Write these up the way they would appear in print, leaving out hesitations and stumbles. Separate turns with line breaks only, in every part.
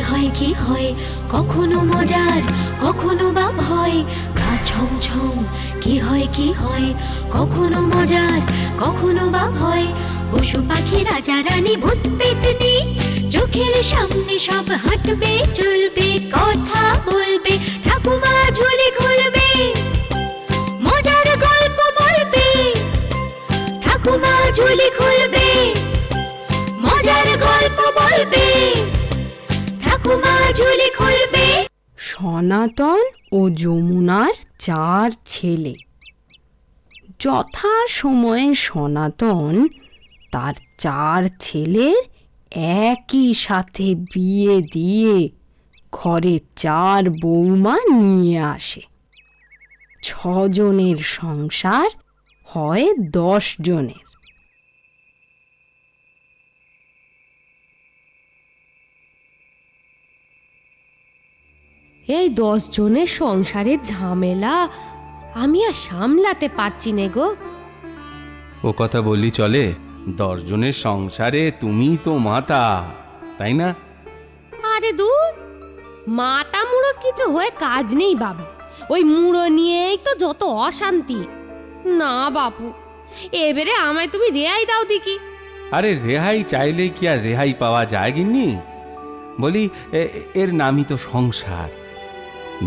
হয় কি হয়, কখনো মজার কখনো বা ভয়, গা ছমছম কি হয় কি হয়, কখনো মজার কখনো বা ভয়। পশু পাখি রাজা রানী ভূত পেতনি চোখের সামনে সব হাঁটবে চলবে, কথা বলবে, ঠাকুমা ঝুলি খুলবে, মজার গল্প বলবে, ঠাকুমা ঝুলি খুলবে, মজার গল্প বলবে, ঠাকুমা ঝুলি খুলবে।
সনাতন ও যমুনার 4 ছেলে। যথা সময়ে সনাতন তার 4 ছেলের একই সাথে বিয়ে দিয়ে ঘরে 4 বৌমা নিয়ে আসে। 6 জনের সংসার হয় 10 জনের।
এই 10 জনের সংসারের ঝামেলা আমি আর সামলাতে পারছি না গো।
ও কথা বললি চলে? 10 জনের সংসারে তুমি তো মাতা, তাই না?
আরে দূর, মাতা মুড়ো কিছু হয়ে কাজ নেই বাবু, ওই মুড়ো নিয়েই তো যত অশান্তি। না বাপু, এবারে আমায় তুমি রেহাই দাও দেখি।
আরে রেহাই চাইলে কি আর রেহাই পাওয়া যায় গিন্নি? বলি এর নামই তো সংসার।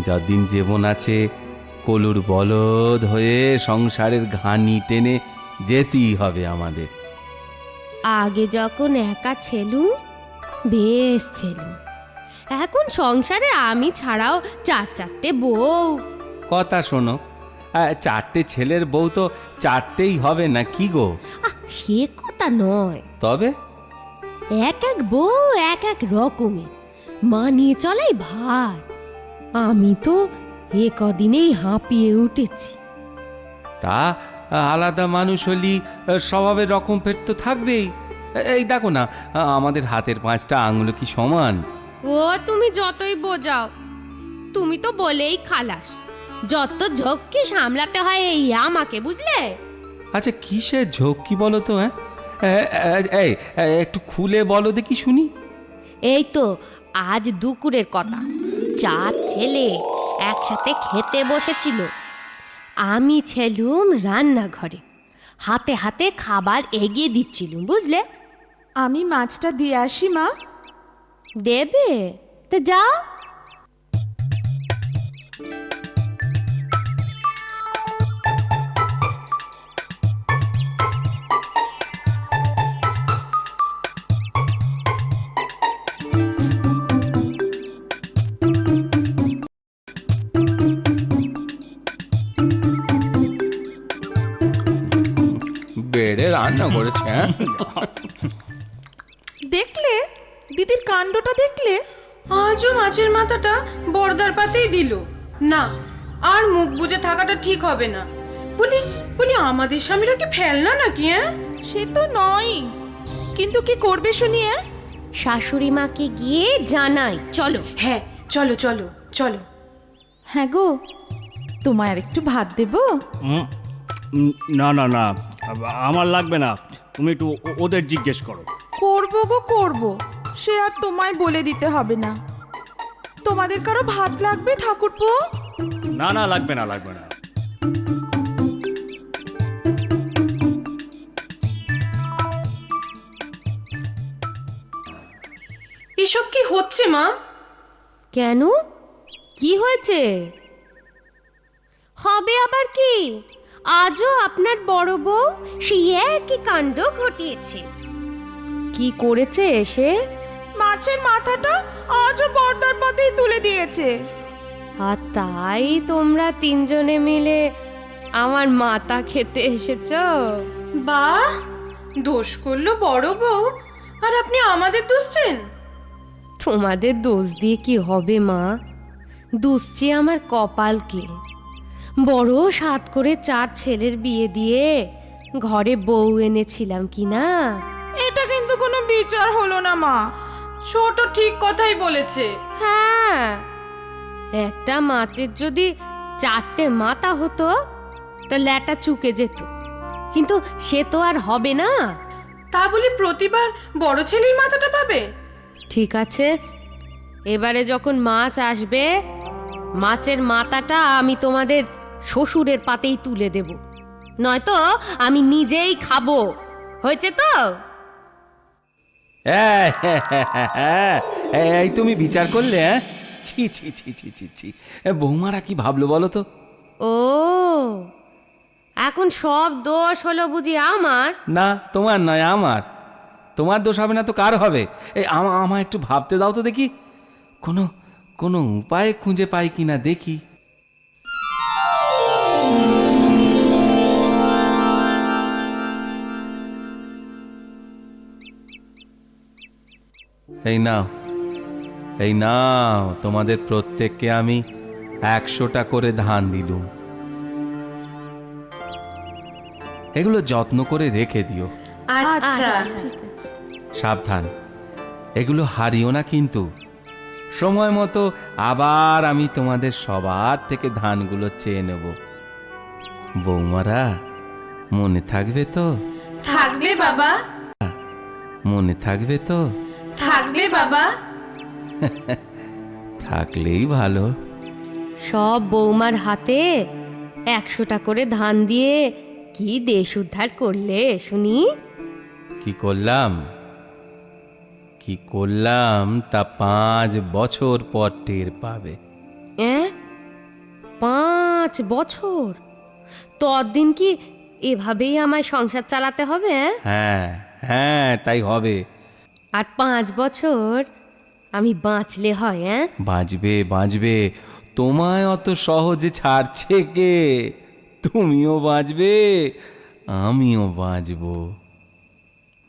যতদিন জীবন আছে কলুর বলদ হয়ে সংসারের ঘানি টেনে যেতেই হবে আমাদের।
আগে যখন একা ছিলুম বেশ ছিলুম, এখন সংসারে আমি ছাড়াও 4-4টে বউ।
কথা শোনো, 4টে ছেলের বউ তো 4টেই হবে না কি গো?
সে কথা নয়,
তবে
এক এক বউ এক এক রকমের, মানিয়ে চলাই ভার। আমি তো এ কদিনেই হাঁপিয়ে উঠেছি।
তা আলাদা মানুষ হলি স্বভাবের রকম ফের তো থাকবেই। এই দেখো না, আমাদের হাতের 5টা আঙুল কি সমান?
ও তুমি যতই বোঝাও, তুমি তো বলেই খালাস, যত ঝক্কি সামলাতে হয় এই আমাকে, বুঝলে?
আচ্ছা কিসের ঝক্কি বলো তো? এই একটু খুলে বলো দেখি শুনি।
এই তো আজ দুপুরের কথা, 4 ছেলে একসাথে খেতে বসেছিল। আমি ছিলুম রান্নাঘরে, হাতে হাতে খাবার এগিয়ে দিচ্ছিলুম, বুঝলে?
আমি মাছটা দিয়ে আসি মা।
দেবে তো যাও।
বেড়ে রান্না করেছে।
দেখলে দিদির কাণ্ডটা দেখলে?
আজও মাছের মাথাটা বর্দার পাতেই দিল না। আর মুখ বুজে থাকাটা ঠিক হবে না। বলি বলি আমাদের স্বামীরা কি ফেলনা নাকি?
সে তো নয়, কিন্তু কি করবে শুনি?
শাশুড়ি মাকে গিয়ে জানাই, চলো।
হ্যাঁ চলো চলো চলো।
হ্যাঁ গো, তোমায় আর একটু ভাত দেবো?
না না না, আমার লাগবে না, তুমি একটু ওদের জিজ্ঞেস করো।
করবো গো করবো, সে আর তোমায় বলে দিতে হবে না। তোমাদের কারো ভাত লাগবে ঠাকুরপো?
না না, লাগবে না লাগবে না।
এসব কি হচ্ছে মা?
কেন, কি হয়েছে? হবে আবার কি, আজও আপনার বড় বউ সেই একই কাণ্ড ঘটিয়েছে। কি করেছে সে?
মাছের মাথাটা আজও বর্দার পাতেই তুলে দিয়েছে।
আর তাই তোমরা 3 জনে মিলে আমার মাথা খেতে এসেছো?
বাহ, দোষ করলো বড় বউ, আর আপনি আমাদের দুষছেন?
তোমাদের দোষ দিয়ে কি হবে মা, দুষছি আমার কপালকে। বড় সাত করে 4 ছেলের বিয়ে দিয়ে ঘরে বউ এনেছিলাম কি না।
এটা কিন্তু কোনো বিচার হলো না মা।
ছোট ঠিক কথাই বলেছে।
হ্যাঁ, একটা মাছের যদি 4টে মাথা হতো তো ল্যাটা চুকে যেত, কিন্তু সে তো আর হবে না।
তা বলি প্রতিবার বড় ছেলেই মাথাটা পাবে?
ঠিক আছে, এবারে যখন মাছ আসবে, মাছের মাথাটা আমি তোমাদের শ্বশুরের পাতেই তুলে দেব, নয়তো আমি নিজেই খাবো। হয়েছে তো?
এই তুমি বিচার করলে? হ্যাঁ, ছি ছি ছি ছি ছি ছি, বৌমারা কি ভাবলো বলো তো?
ও, এখন সব দোষ হলো বুঝি আমার?
না, তোমার নয়, আমার। তোমার দোষ হবে না তো কার হবে? এই আমায় একটু ভাবতে দাও তো দেখি, কোনো কোনো উপায় খুঁজে পাই কিনা দেখি। এই নাও তোমাদের প্রত্যেককে আমি 100টা করে ধান দিলুম। এগুলো যত্ন করে রেখে দিও।
আচ্ছা।
সাবধান, এগুলো হারিও না কিন্তু। সময় মতো আবার আমি তোমাদের সবার থেকে ধানগুলো চেয়ে নেব। বৌমারা, মনে থাকবে তো?
থাকবে বাবা,
মনে থাকবে তো?
থাকবে বাবা।
থাকলেই ভালো।
সব বৌমার হাতে 100টা করে ধান দিয়ে কি দেশ উদ্ধার করলে শুনি?
কি করলাম তা 5 বছর পর টের পাবে।
5 বছর? ততদিন কি এভাবেই আমায় সংসার চালাতে হবে?
হ্যাঁ হ্যাঁ, তাই হবে।
আর 5 বছর আমি বাঁচলে হয়?
বাঁচবে। তোমায় অত সহজে ছাড়ছে কে? তুমিও বাঁচবে, আমিও বাঁচবো।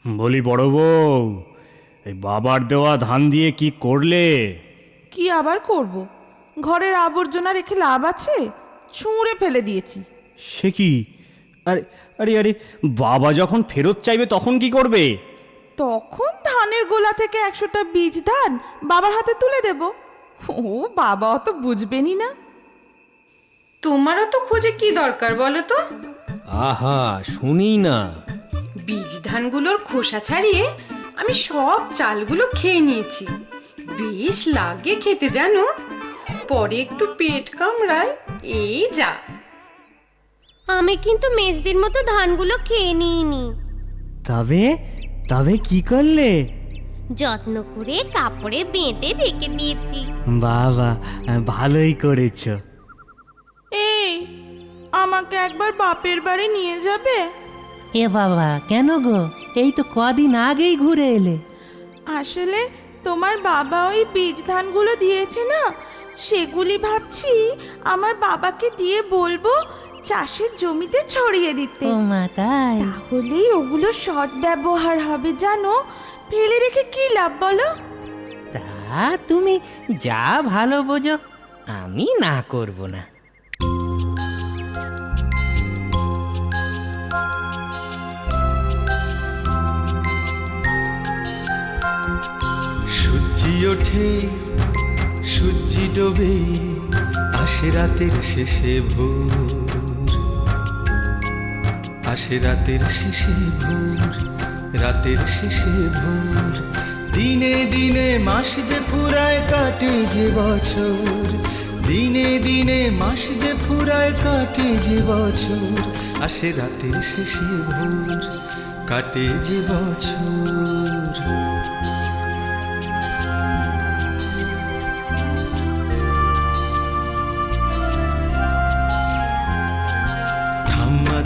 বলি বড় বউ, এই বাবার দেওয়া ধান দিয়ে কি করলে?
কি আবার করব? ঘরের আবর্জনা রেখে লাভ আছে? ছুঁড়ে ফেলে দিয়েছি।
সে কি? আরে আরে আরে, বাবা যখন ফেরত চাইবে তখন কি করবে?
তখন ধানের গোলা থেকে 100টা বীজ ধান বাবার হাতে তুলে দেব। ও বাবা অত বুঝবেনই না।
তোমারও তো খোঁজে কি দরকার বলো তো?
আহা, শুনি না।
বীজ ধানগুলোর খোসা ছাড়িয়ে আমি সব চালগুলো খেয়ে নিয়েছি। বেশ লাগে খেতে জানো, পরে একটু পেট কামড়ায়, এই যা।
আমি কিন্তু মেজদির মতো ধানগুলো খেয়ে নিইনি।
তবে কি করলে?
যত্ন করে কাপড়ে বেঁধে রেখে দিয়েছি।
বাবা, ভালোই করেছো।
এই, আমাকে একবার বাপের বাড়ি নিয়ে যাবে?
এ বাবা, কেন গো? এই তো কদিন আগেই ঘুরে এলে।
আসলে তোমার বাবা ওই বীজ ধানগুলো দিয়েছে না, সেগুলি ভাবছি আমার বাবাকে দিয়ে বলবো চাষের জমিতে ছড়িয়ে দিতে।
ও মা, তাই?
তাহলেই ওগুলো সৎ ব্যবহার হবে জানো। ফেলে রেখে কি লাভ বলো?
তা তুমি যা ভালো বোঝো, আমি না করব না।
সূর্যি ওঠে, সূর্যি ডোবে, আসে রাতের শেষে ভোর, আসে রাতের শেষে ভোর, রাতের শেষে ভোর। দিনে দিনে মাস যে ফুরায় কাটে যে বছর, দিনে দিনে মাস যে ফুরায় কাটে যে বছর, আসে রাতের শেষে ভোর, কাটে যে বছর।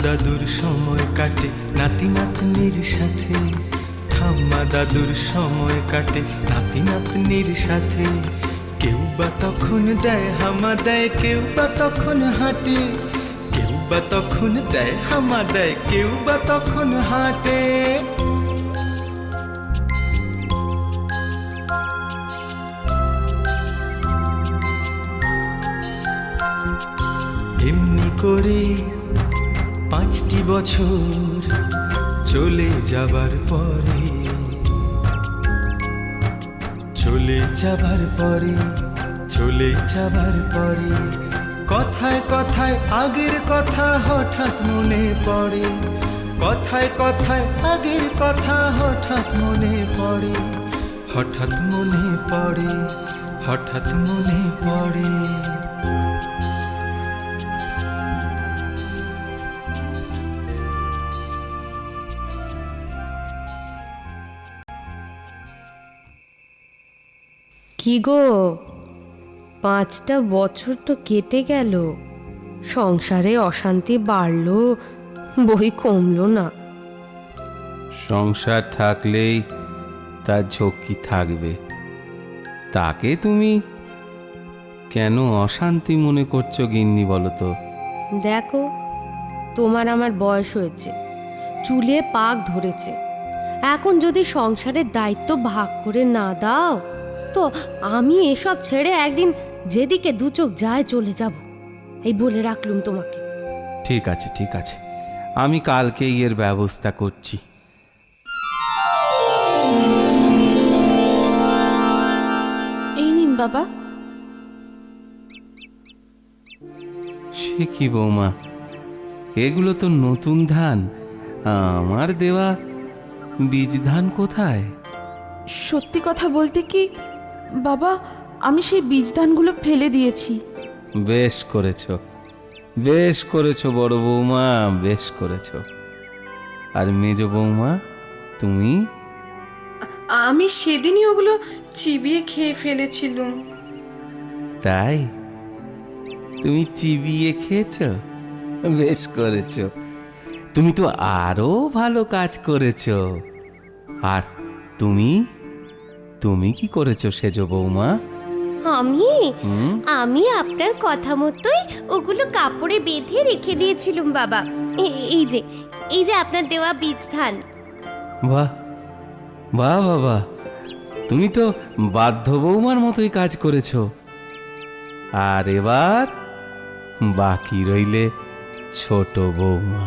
দাদুর সময় কাটে নাতি নাতনির সাথে, ঠাম্মা দাদুর সময় কাটে নাতি নাতনির সাথে। কেউ বা তখন দেয় হামা দেয়, কেউ বা তখন হাঁটে, কেউ বা তখন দেয় হামা দেয়, কেউ বা তখন হাঁটে। এমনি করে 5টি বছর চলে যাবার পরে, চলে যাবার পরে, চলে যাবার পরে, কথায় কথায় আগের কথা হঠাৎ মনে পড়ে, কথায় কথায় আগের কথা হঠাৎ মনে পড়ে, হঠাৎ মনে পড়ে, হঠাৎ মনে পড়ে
কি গো, 5টা বছর তো কেটে গেল, সংসারে অশান্তি বাড়লো বই কমলো না।
সংসার থাকলেই তার ঝক্কি থাকবে, তাকে তুমি কেন অশান্তি মনে করছো গিন্নি বলো তো?
দেখো, তোমার আমার বয়স হয়েছে, চুলে পাক ধরেছে, এখন যদি সংসারের দায়িত্ব ভাগ করে না দাও তো আমি এসব ছেড়ে একদিন যেদিকে দু চোখ যায় চলে যাব, এই বলে রাখলুম তোমাকে।
ঠিক আছে, ঠিক আছে, আমি কালকেই এর ব্যবস্থা করছি।
এই নিন বাবা।
সে কি বৌমা, এগুলো তো নতুন ধান, আমার দেওয়া বীজ ধান কোথায়?
সত্যি কথা বলতে কি বাবা, আমি সেই বীজ ধানগুলো ফেলে দিয়েছি।
বেশ করেছো, বেশ করেছো বড় বৌমা, বেশ করেছো। আর মেজ বৌমা তুমি?
আমি সেদিনই ওগুলো চিবিয়ে খেয়ে ফেলেছিলুম।
তাই তুমি চিবিয়ে খেয়েছো? বেশ করেছো, তুমি তো আরো ভালো কাজ করেছো। আর তুমি তুমি কি করেছো সেজ বৌমা?
আমি
হুম?
আমি আপনার কথা মতোই ওগুলো কাপড়ে বেঁধে রেখে দিয়েছিলুম বাবা। এই যে আপনার দেওয়া বীজ ধান।
বাহ বাহ বাবা, তুমি তো বাধ্য বৌমার মতোই কাজ করেছো। আর এবার বাকি রইলে ছোট বৌমা।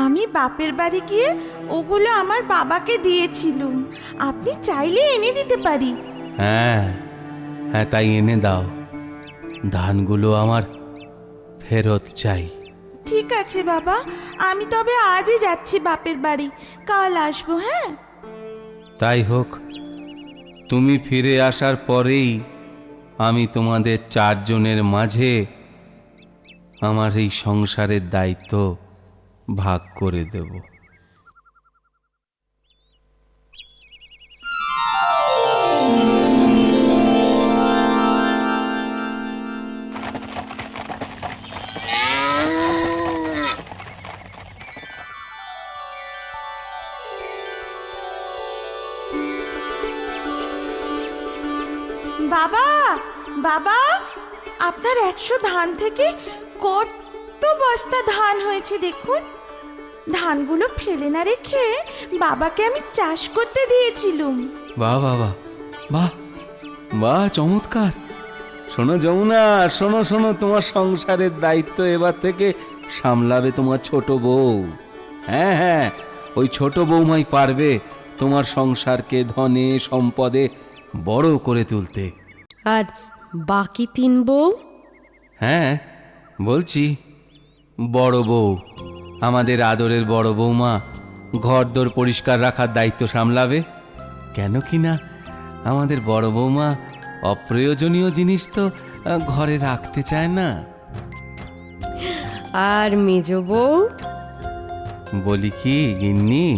আমি বাপের বাড়ি গিয়ে ওগুলো আমার বাবাকে দিয়েছিলুম, আপনি চাইলে এনে দিতে পারি।
হ্যাঁ হ্যাঁ, তাই এনে দাও, ধানগুলো আমার ফেরত চাই।
ঠিক আছে বাবা, আমি তবে আজই যাচ্ছি বাপের বাড়ি, কাল আসবো। হ্যাঁ,
তাই হোক, তুমি ফিরে আসার পরেই আমি তোমাদের 4 জনের মাঝে আমার এই সংসারের দায়িত্ব ভাগ করে দেব।
বাবা বাবা, আপনার 100 ধান থেকে কত বস্তা ধান হয়েছে দেখুন। ধানগুলো ফেলে না রেখে বাবাকে আমি চাষ করতে দিয়েছিলুম।
বাহ বাবা, বাহ বাহ, চমৎকার। শোনো যমুনা, শোনো শোনো, তোমার সংসারের দায়িত্ব এবার থেকে সামলাবে তোমার ছোট বউ। হ্যাঁ হ্যাঁ, ওই ছোট বৌমাই পারবে তোমার সংসারকে ধনে সম্পদে বড় করে তুলতে।
আর বাকি 3 বউ?
হ্যাঁ বলছি, বড় বউ, আমাদের আদরের বড় বৌমা ঘরদোর পরিষ্কার রাখার দায়িত্ব সামলাবে। কেন কি না, আমাদের বড় বৌমা অপ্রয়োজনীয় জিনিস তো ঘরে রাখতে চায় না।
আর মেজ বউ?
বলি কি গিন্নি,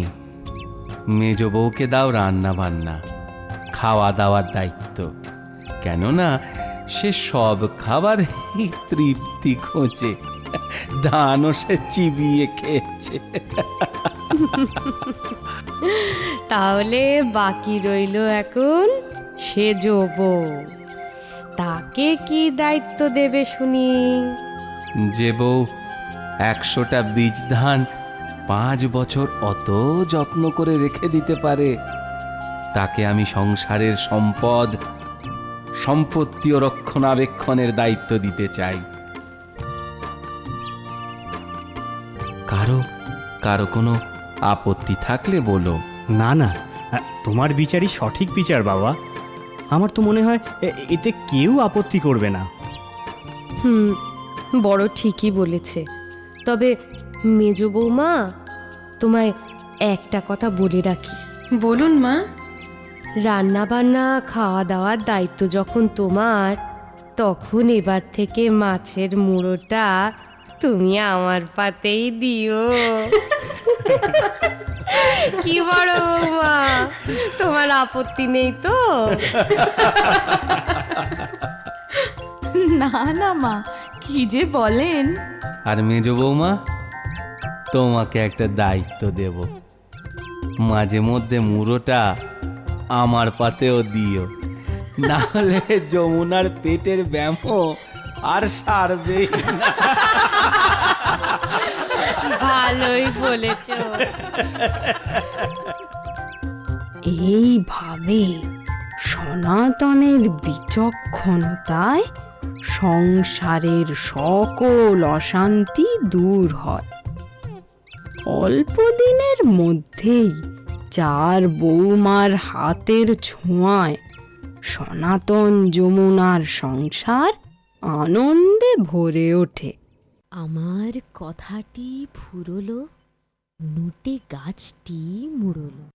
মেজ বউকে দাও রান্না বান্না, খাওয়া দাওয়ার দায়িত্ব। কেননা সে সব খাবারই তৃপ্তি খোঁজে, ধানও সে চিবিয়ে খেয়েছে।
তাহলে বাকি রইল এখন সেজ বউ, তাকে কি দায়িত্ব দেবে শুনি?
যে বউ 100টা বীজ ধান 5 বছর অত যত্ন করে রেখে দিতে পারে, তাকে আমি সংসারের সম্পত্তি ও রক্ষণাবেক্ষণের দায়িত্ব দিতে চাই। কারো কারো কোনো আপত্তি থাকলে বলো।
না না, তোমার বিচারই সঠিক বিচার বাবা। আমার তো মনে হয় এতে কেউ আপত্তি করবে না।
বড় ঠিকই বলেছে। তবে মেজ বৌমা, তোমায় একটা কথা বলে রাখি।
বলুন মা।
রান্না বান্না খাওয়া দাওয়ার দায়িত্ব যখন তোমার, তখন এবার থেকে মাছের মুড়োটা তুমি আমার পাতেই দিও। কি বড় বৌমা, তোমার আপত্তি নেই তো?
না না মা, কি যে বলেন।
আর মেজ বৌমা, তোমাকে একটা দায়িত্ব দেব, মাঝে মধ্যে মুড়োটা আমার পাতেও দিও, না হলে যমুনার পেটের ব্যামো আর সারবে না।
ভালোই বলেছ।
এইভাবে সনাতনের বিচক্ষণতায় সংসারের সকল অশান্তি দূর হয়। অল্প দিনের মধ্যেই চার বৌমার হাতের ছোঁয়ায় সনাতন যমুনার সংসার আনন্দে ভরে ওঠে।
আমার কথাটি ফুরলো, নুটে গাছটি মুড়লো।